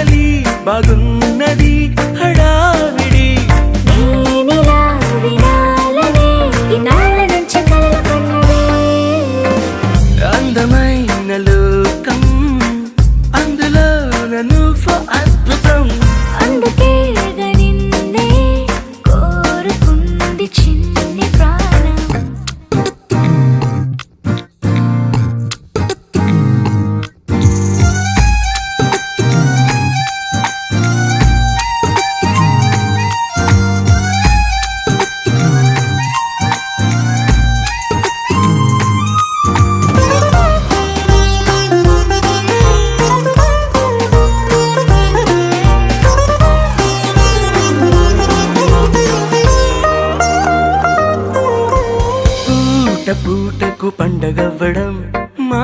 కదలి బాగున్నది హడావిడి నేనిలా వినాలనే ఇన్నాళ్ళ నుంచి కలలు కన్నదే అందమైన లోకం అందులో నువ్వు అద్భుతం అందుకే నిన్నే కోరుకుంది చిన్ని ప్రాణం పూటకు పండగవ్వడం మా